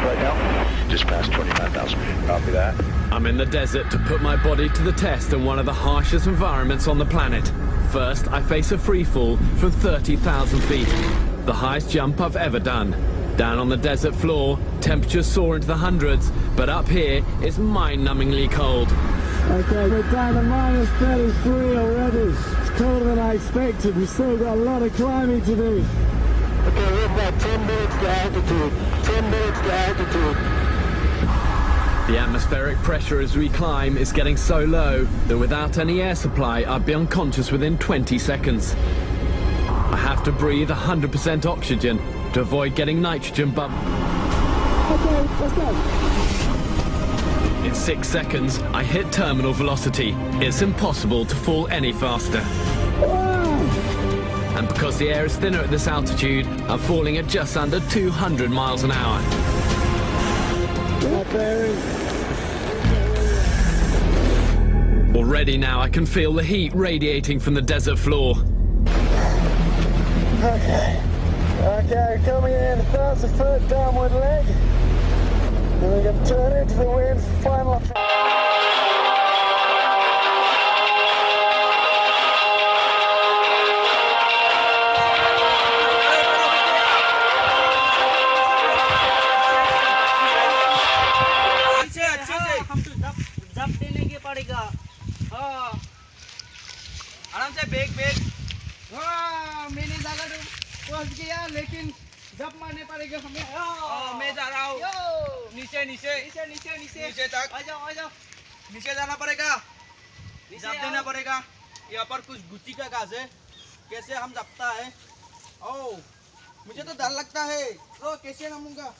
right now. Just past 29,000. Copy that. I'm in the desert to put my body to the test in one of the harshest environments on the planet. First, I face a free fall from 30,000 feet, the highest jump I've ever done. Down on the desert floor, temperatures soar into the hundreds, but up here, it's mind-numbingly cold. Okay, we're down to minus 33 already. It's colder than I expected. We've still got a lot of climbing to do. Okay, we're about 10 minutes to altitude. 10 minutes to altitude. The atmospheric pressure as we climb is getting so low that without any air supply, I'd be unconscious within 20 seconds. I have to breathe 100% oxygen to avoid getting nitrogen bump. Okay, let's go. In 6 seconds, I hit terminal velocity. It's impossible to fall any faster. And because the air is thinner at this altitude, I'm falling at just under 200 miles an hour. Already now I can feel the heat radiating from the desert floor. Okay, coming in, 1,000-foot downward leg. And we're going to turn into the wind for final. हमको जब देने के पड़ेगा। हाँ, आराम से bag bag. हाँ, मैंने जगह तो पहुंच गया, लेकिन जब मारने पड़ेगा हमें। मैं जा रहा हूँ। नीचे नीचे नीचे नीचे नीचे नीचे तक। आ जाओ आ जाओ। नीचे जाना पड़ेगा। जब देना पड़ेगा। यहाँ पर कुछ गुच्ची का घास है। कैसे हम जपता है? ओह, मुझे तो डर लगता है। ओ, कैसे नामूंगा?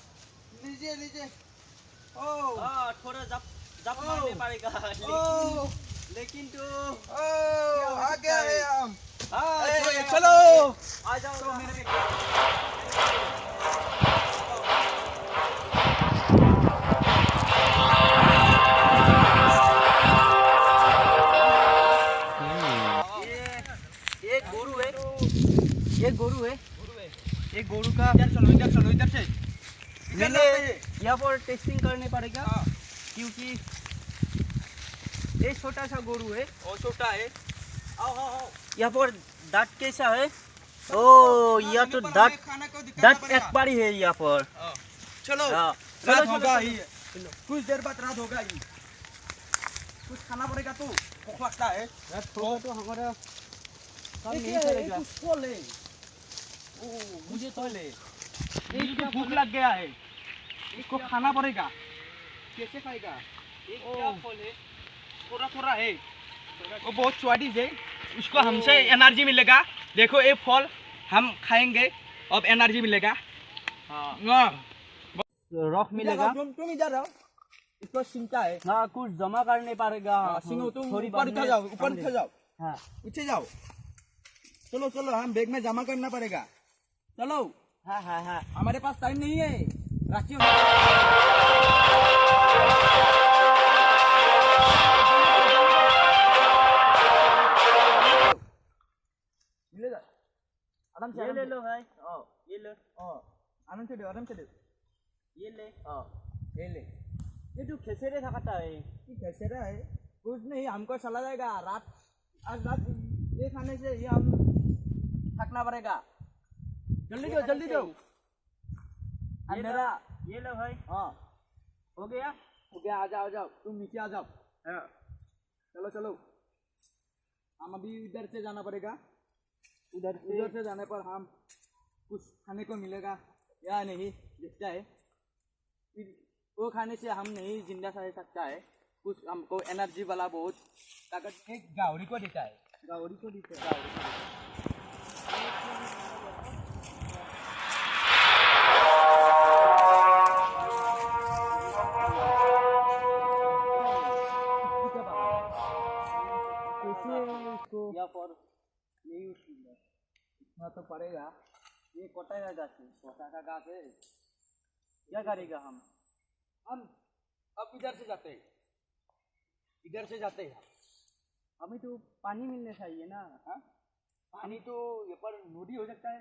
लीजिए लीजिए। ओह, हाँ, थोड़ा जब मारने पड़ेगा। लेकिन तो आ गया है हम। चलो आ जाओ तो मेरे ये गोरू है। ये गोरू है। ये गोरू का इधर चलो इधर से। मैंने यहाँ पर टेस्टिंग करने पड़ेगा, क्योंकि ये छोटा सा गोरू है और छोटा है। आओ आओ आओ। यहाँ पर दांत कैसा है? ओ, यह तो दांत एक बारी है यहाँ पर। चलो रात होगा ही, कुछ देर बाद रात होगा ही। कुछ खाना पड़ेगा तो भूख लगता है। तो हमारा काम नहीं चलेगा। मुझे तो ले, इसको भूख लग गया है, इसको खाना पड़ेगा। कैसे खाएगा? क्या फल है? थोड़ा थोड़ा है, वो बहुत स्वादिष्ट है। उसको हमसे एनर्जी मिलेगा। देखो ये फल हम खाएंगे, अब एनर्जी मिलेगा। रॉक मिलेगा। तुम इधर आओ, इसको सिंचा है। हाँ, कुछ जमा करने पड़ेगा। सिंगो तुम ऊपर उठा जाओ, ऊपर उठा जाओ। हाँ, उठे जाओ। चलो चलो, हम बैग में जमा करना पड़ेगा। चलो। हाँ हाँ हाँ, हमारे पास टाइम नहीं है। राखियो। मिलेगा। आराम से ले लो भाई। ये लो। आराम से दो, आराम से दो। ये ले। ये ले। ये जो खेसेरे खाता है, ये खेसेरा है। कुछ नहीं, हमको चला जाएगा। आज रात ये खाने से ये हम थकना पड़ेगा। जल्दी दो, जल्दी दो। अंधेरा। ये लो भाई। हो गया? हो गया, आ जाओ आ जाओ। तुम नीचे आ जाओ। चलो चलो, हम अभी इधर से जाना पड़ेगा। उधर से जाने पर हम कुछ खाने को मिलेगा या नहीं दिखता है। फिर वो खाने से हम नहीं जिंदा रह सकता है। कुछ हमको एनर्जी वाला बहुत ताकत एक गावड़ी को देता है। गावड़ी को देता है। यहाँ पर नहीं इतना तो पड़ेगा। ये कोटा का घास है। कोटा का घास है। क्या करेगा हम अब इधर से जाते हैं। इधर से जाते हैं। हमें तो पानी मिलने चाहिए ना। हाँ, पानी तो ये पर नदी हो सकता है।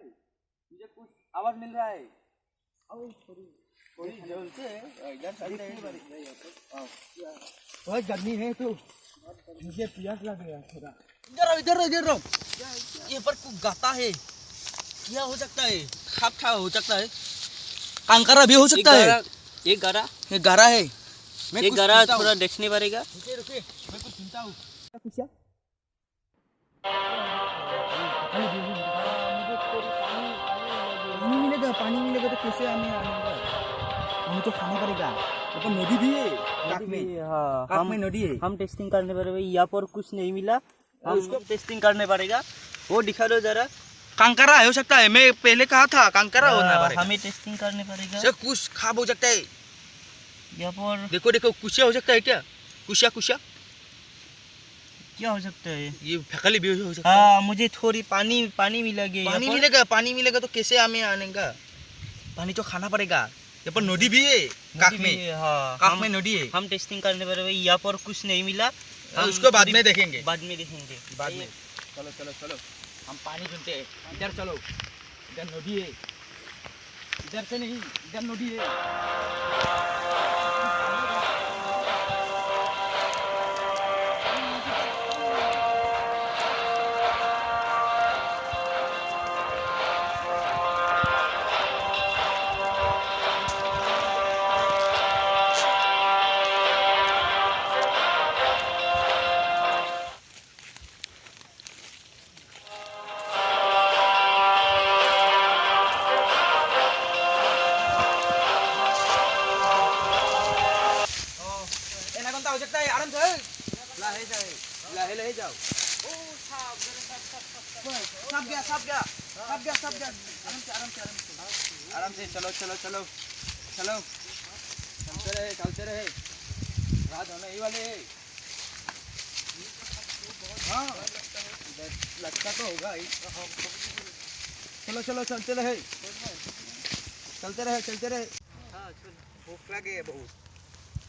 मुझे कुछ आवाज मिल रहा है। बहुत गर्मी है तो मुझे प्यास लग गया थोड़ा। इधर ये पर कुछ गाता है, क्या हो सकता है? खापठा हो सकता है, कांकरा भी हो सकता है। ये गारा है। ये गारा थोड़ा देखने पड़ेगा। रुके, मैं कुछ सुनता हूँ। पानी मिलेगा तो कैसे आने हमें तो खाना पड़ेगा। ऊपर नदी भी है, काक में नदी है। हम टेस्टिंग करने पड़ेगा, यहाँ पर कुछ नहीं मिला, हम उसको टेस्टिंग करने पड़ेगा। वो दिखा दो जरा। कांकरा हो सकता है, मैं पहले कहा था कांकरा होना पड़ेगा। हमें टेस्टिंग करने पड़ेगा। सर कुछ खाब हो सकता है यहाँ पर। देखो कुशिया हो सकता है क्या? कुशिया क्या हो सकता है? ये फकली भी हो सकता है। हाँ, मुझे थोड़ी पानी मिलेगा। पानी मिलेगा तो कैसे हमें आनेगा? पानी तो खाना पड़ेगा। यहाँ पर नदी भी है, काक में। हाँ, काक में नदी है। हम टेस्टिंग करने पड़ेगा। यहाँ पर कुछ नहीं मिला, उसको बाद में देखेंगे। बाद में देखेंगे। चलो हम पानी सुनते हैं। इधर चलो, इधर नदी है। इधर से नहीं, इधर नदी है। हो सकता है, आराम से लहे जाओ। सांप गया। आराम से चलो। चलते रहे। रात होने ही वाले है। हाँ, लगता तो होगा ही। चलो चलते रहे। भूख लगे बहुत।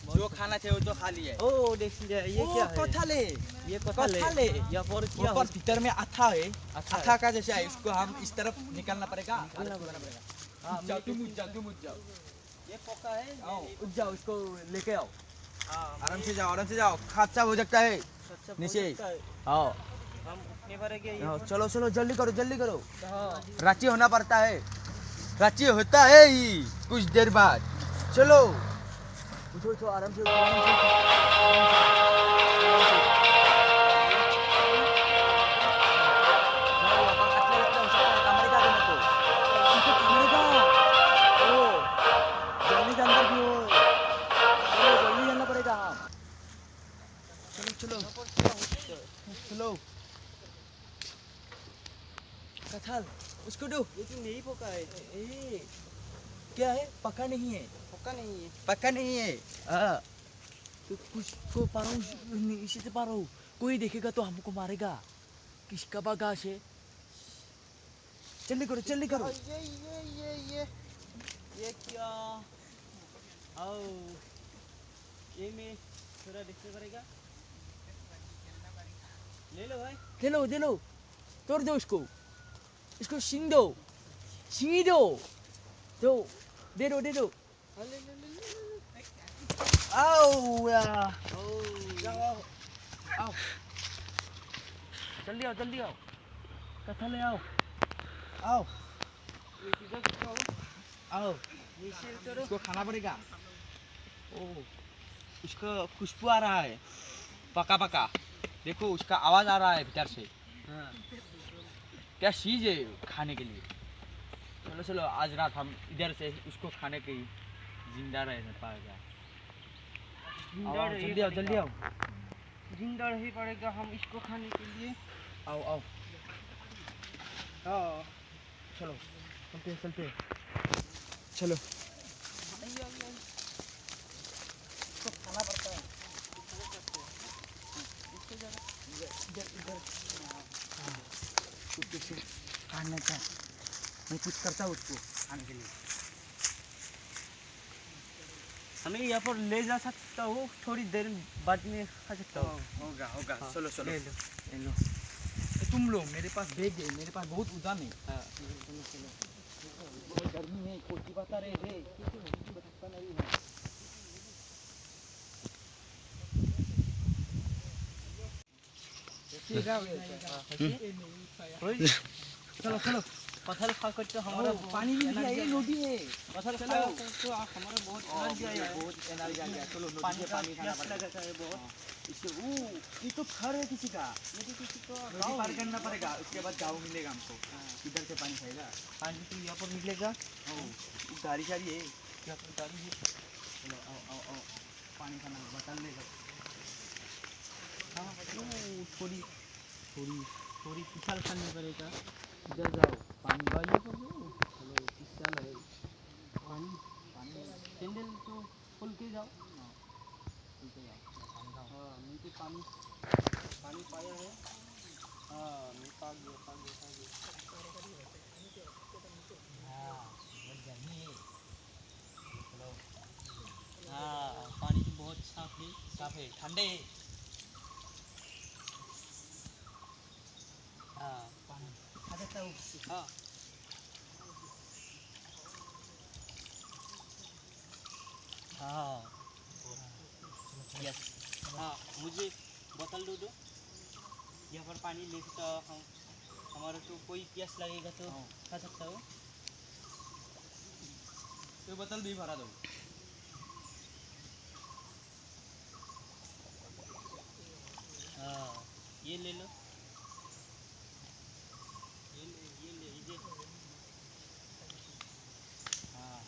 जो खाना चाहिए वो तो खा लिया। ओ देख लिया, ये क्या है? कटहल है। ये कटहल है। यहाँ पर क्या ऊपर भीतर में अथा है। अथा का जैसे है, उसको हम इस तरफ निकालना पड़ेगा। हाँ, तुम मुझ जाओ। ये पका है। उठ जाओ, इसको लेके आओ। आराम से जाओ। खाचा हो सकता है नीचे। हाँ, हम उठने पड़ेंगे। चलो जल्दी करो। रांची होना पड़ता है। रांची होता है ही कुछ देर बाद। चलो उठो, आराम से। जल्दी जाना पड़ेगा। चलो। कटहल उसको दो। ये तो नहीं पका है। क्या है? पका नहीं है। तो कुछ को इसी से पारो। कोई देखेगा तो हमको मारेगा। किसका बागाश है? जल्दी करो। ये क्या? आओ, ये में थोड़ा देखने पड़ेगा। ले लो भाई। दे लो। तोड़ दो इसको छीन दो। दे दो। आओ यार। आओ। जल्दी आओ। कटहल ले आओ। आओ। इसको खाना पड़ेगा। उसका खुशबू आ रहा है, पका। देखो उसका आवाज आ रहा है भीतर से। क्या चीज है खाने के लिए? चलो आज रात हम इधर से उसको खाने के जिंदा रहने पाएगा। जल्दी आओ। जिंदा ही पड़ेगा हम इसको खाने के लिए। आओ। चलो चलते। चलो। इसको खाना पड़ता है। खाने का मैं कुछ करता हूँ उसको खाने के लिए। हमें यहाँ पर ले जा सकता हूँ, थोड़ी देर बाद में खा सकता हूँ। होगा। चलो ले लो। तुम लो, मेरे पास बैग है, मेरे पास बहुत उजान है। हाँ, चलो। गर्मी है कोटी बता रहे रे चलो चलो पत्थर खा कर तो हमारा पानी भी नहीं है नदी है पत्थर खाओ तो हमारा बहुत एनर्जी है बहुत एनर्जी आ गया चलो पानी खाना पड़ेगा है बहुत इसके ये तो घर है किसी का ये तो किसी को गांव पार करना पड़ेगा उसके बाद गांव मिलेगा हमको इधर से पानी खाएगा पानी तो यहाँ पर मिलेगा गाड़ी है यहाँ पर गाड़ी है चलो आओ पानी खाना बता लेगा हाँ थोड़ी थोड़ी थोड़ी पिछल खानी पड़ेगा इधर जाओ पानी वाले को चलो पिछल है पानी सैंडल तो खोल के जाओ खोल के जाओ हाँ मैं तो पानी पाया है हाँ मैं पा गया हाँ बहुत गर्मी है चलो हाँ पानी तो बहुत साफ है ठंडे है हाँ पानी खा जाता हूँ हाँ हाँ यस हाँ मुझे बोतल दो यहाँ पर पानी लेके तो हम हमारा तो कोई प्यास लगेगा तो खा सकता हो तो बोतल भी भरा दो हाँ ये ले लो ये ले हाँ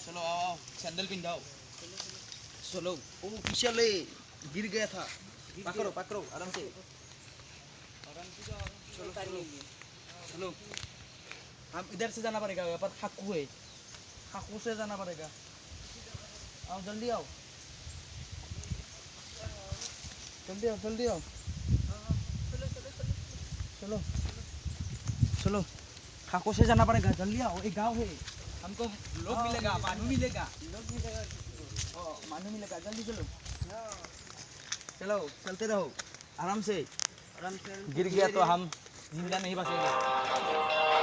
चलो आओ सैंडल पिन जाओ चलो ओ फिसल गिर गया था पकड़ो आराम से चलो हम इधर से जाना पड़ेगा यहाँ पर हाकू से जाना पड़ेगा आओ जल्दी आओ चलो हाकू से जाना पड़ेगा जल्दी आओ एक गांव है हमको लोग मिलेगा मानू मिलेगा जल्दी चलो चलते रहो आराम से गिर गया तो हम जिंदा नहीं बचेंगे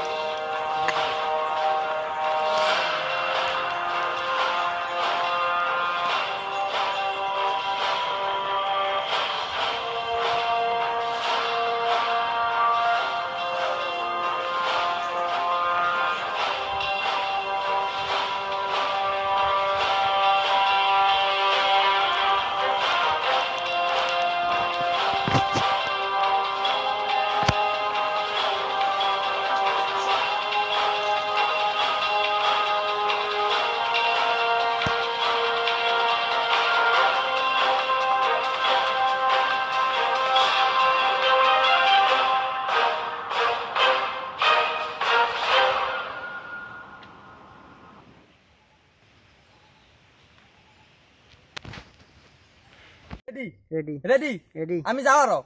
ৰেডি আমি যাওঁ আৰু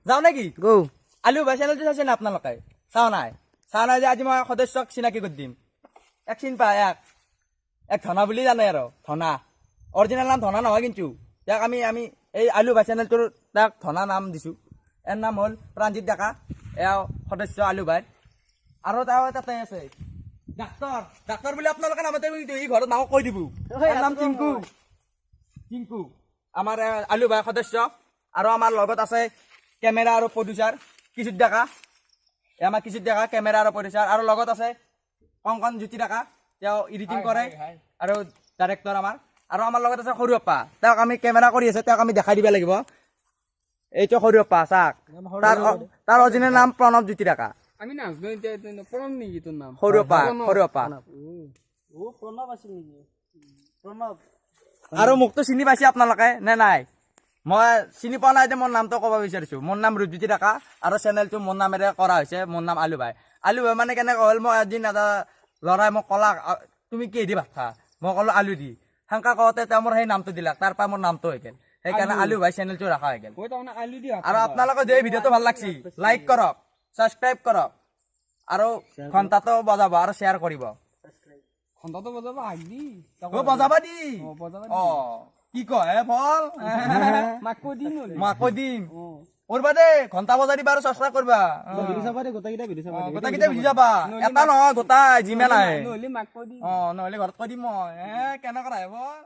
যাওঁ নেকি গো আলু ভাই চেনেলটো চাইছে না আপোনালোকে চাওঁ নাই যে আজি মই সদস্যক চিনাকি কৰি দিম এক চিন পায় এক ধনা বুলি জানে আৰু ধনা অৰিজিনেল নাম ধনা নহয় কিন্তু তাক আমি এই আলু ভাই চেনেলটোৰ তাক ধনা নাম দিছোঁ এর নাম হ'ল প্ৰাণজিৎ ডেকা এওঁ সদস্য আলু ভাই আৰু তেওঁ তাতে আছে ডাক্তৰ বুলি আপোনালোকে নামতে এই ঘৰত নামক কৈ দিব এর নাম টিংকু আমার আলু ভাই সদস্য আৰু আমাৰ লগত আছে কেমেৰা আৰু প্ৰডিউচাৰ কিশোৰ ডেকা আমাৰ কিশোৰ ডেকা কেমেৰা আৰু প্ৰডিউচাৰ আৰু লগত আছে কংকন জ্যোতি ডেকা তেওঁ এডিটিং কৰে আৰু ডাইৰেক্টৰ আৰু আমাৰ লগত আছে সৰু আপা তেওঁক আমি কেমেৰা কৰি আছে তেওঁক আমি দেখাই দিব লাগিব এইটো সৰু আপা চাক তাৰ অৰিজিনেল নাম প্ৰণৱ জ্যোতি ডেকা আমি নাজনো এতিয়া প্ৰণৱ নেকি তোৰ নাম সৰু আপা ও প্ৰণৱ আছিল নেকি প্ৰণৱ আৰু মোকতো চিনি পাইছে আপোনালোকে নে নাই মই চিনি পোৱা নাই যে মোৰ নামটো ক'ব বিচাৰিছোঁ মোৰ নাম ৰূপজ্যোতি ডেকা আৰু চেনেলটো মোৰ নামেৰে কৰা হৈছে মোৰ নাম আলু ভাই মানে কেনেকৈ হ'ল মই এদিন এটা ল'ৰাই মোক ক'লা তুমি কি দি ভাত খা মই ক'লোঁ আলু দি সেনেকৈ কওঁতে তেওঁ মোৰ সেই নামটো দিলাক তাৰ পৰা মোৰ নামটো হৈ গ'ল সেইকাৰণে আলু ভাই চেনেলটো ৰখা হৈ গ'ল আৰু আপোনালোকে যদি ভিডিঅ'টো ভাল লাগছি লাইক কৰক ছাবস্ক্ৰাইব কৰক আৰু ঘণ্টাটো বজাব আৰু শ্বেয়াৰ কৰিব ঘণ্টাটো বজাব আহিলি বজাবা দি কি কয় ফল মাক কৈ দিম মাক কৈ দিম কৰবা দে ঘণ্টা বজাই দিবা আৰু চেষ্টা কৰবা ভিডিঅ' চাবা দে গোটেইকেইটা ভিডিঅ' চাবা দে গোটেইকেইটা বুজি যাবা এটা নহয় গোটাই যিমান আহে নহ'লে মাক কৈ দিম নহ'লে ঘৰত কৈ দিম মই কেনেকুৱা আহে ফল